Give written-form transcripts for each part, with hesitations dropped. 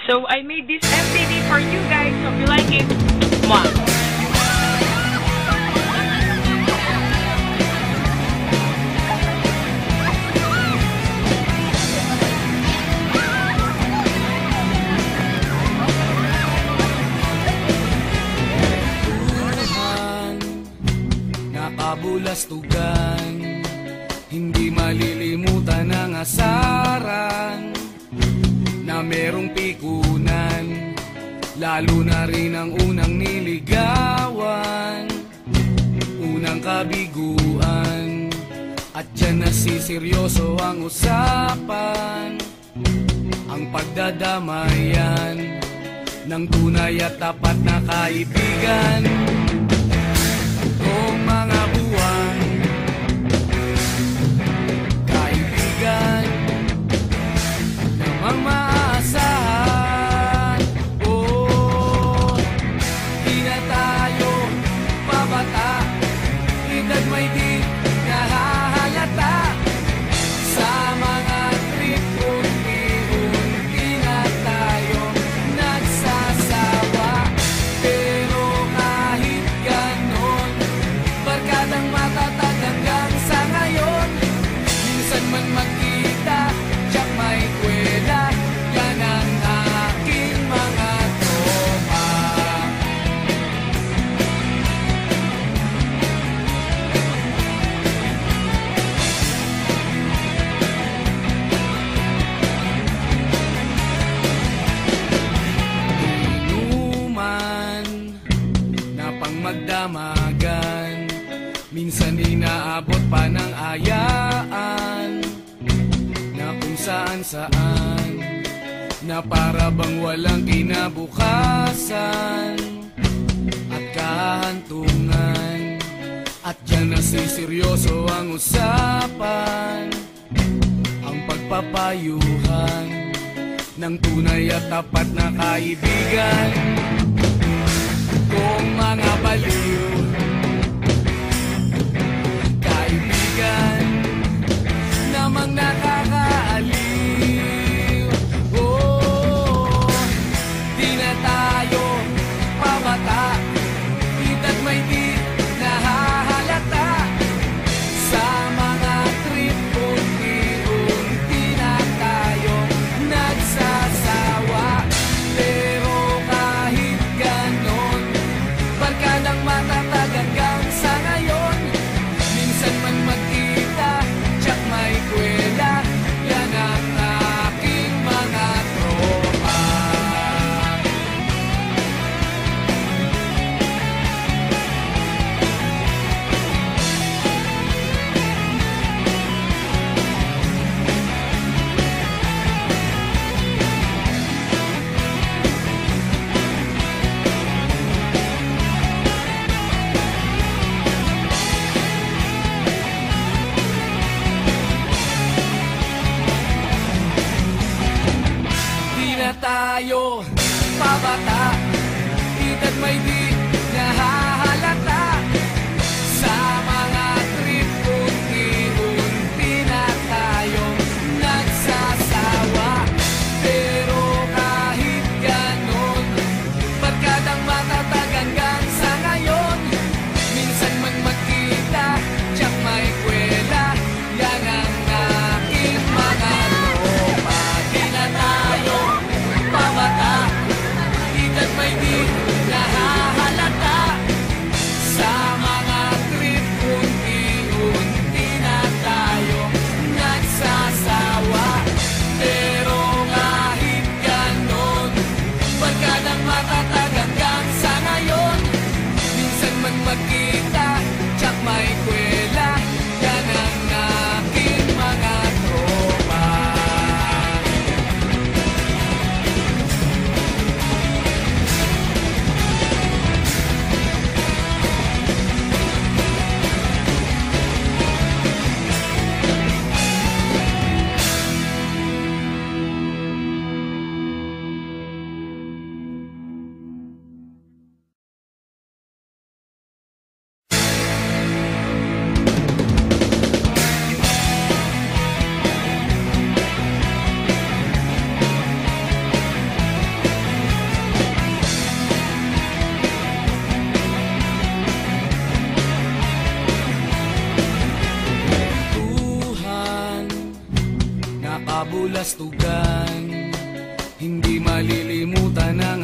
So I made this MTD for you guys. Hope you like it. Mwah. Nakabulastugan, hindi malilimutan ang asaran na merong pikunan, lalo na rin ang unang niligawan, unang kabiguan, at dyan nasiseryoso ang usapan, ang pagdadamayan ng tunay at tapat na kaibigan. Kung mga buwan, kaibigan, namang maaasahan. Oh, di na tayo pabata, edad may di nahahalata. Sa mga trip, unti-unti na tayo nagsasawa. Pero kahit ganon, barkadang matatag hanggang sa ngayon. Minsan man magkita, tiyak may kwela, yan ang aking mga tropa. Inuman na pang magdamagan, minsan inaabot pa ng ayaan, na kung saan-saan, na para bang walang kinabukasan at kahantungan. At dyan nasiseryoso ang usapan, ang pagpapayuhan ng tunay at tapat na kaibigan. Kung mga baliw, kaibigan, namang nakakaaliw. Oh, di na tayo pabata, edad may di nahahalata. Sa mga trip, unti-unti na tayo nagsasawa. Pero kahit ganon, barkadang matatag hanggang sa ngayon. Minsan man magkita, tiyak may kwela, yan ang aking mga tropa. Di na tayo pabata, edad may di nahahalata. Sa mga trip, unti-unti na tayo nagsasawa. Pero kahit ganon, barkadang matatag hanggang sa ngayon. Minsan man magkita, tiyak may kwela, yan ang aking mga tropa. Di na tayo pabata, edad may di nahahalata.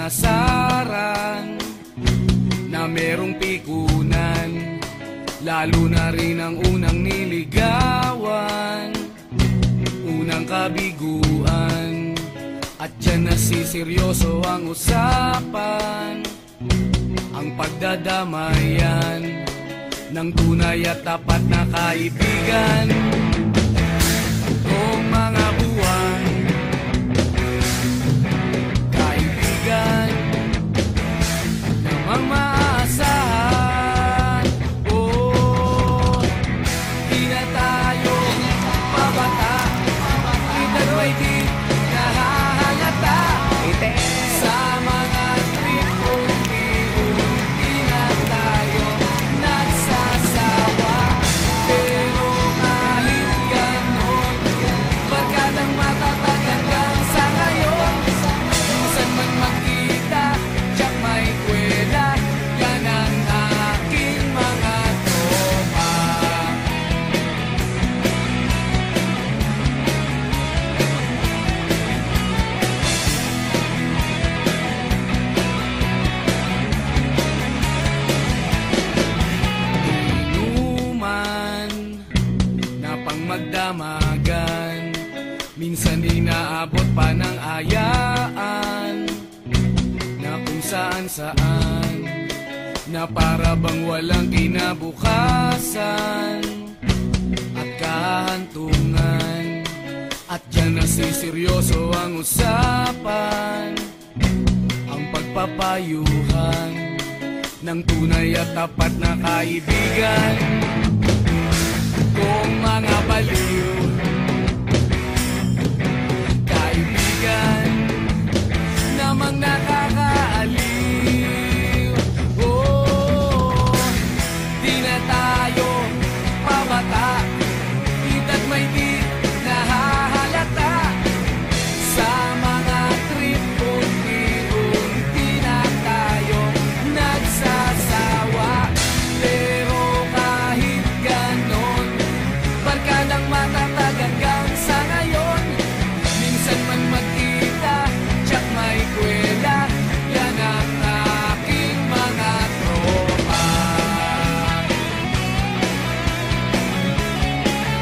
asaran na merong pikunan, lalo na rin ang unang niligawan, unang kabiguan. At dyan nasiseryoso ang usapan, ang pagdadamayan ng tunay at tapat na kaibigan. Kung mga buwan, kaibigan namang maaasahan. Oh, di na tayo pabata, ito'y di nahahalata. Sa mga trip, unti-unti na tayo nagsasawa. Pero kahit ganon, barkadang matatag hanggang sa ngayon. Minsan man magkita, tiyak may kwela, yan ang aking mga tropa. Inuman na pang magdamagan, minsan inaabot pa ng ayaan, na kung saan-saan, na para bang walang kinabukasan at kahantungan. At dyan nasiseryoso ang usapan, ang pagpapayuhan ng tunay at tapat na kaibigan. Kung mga baliw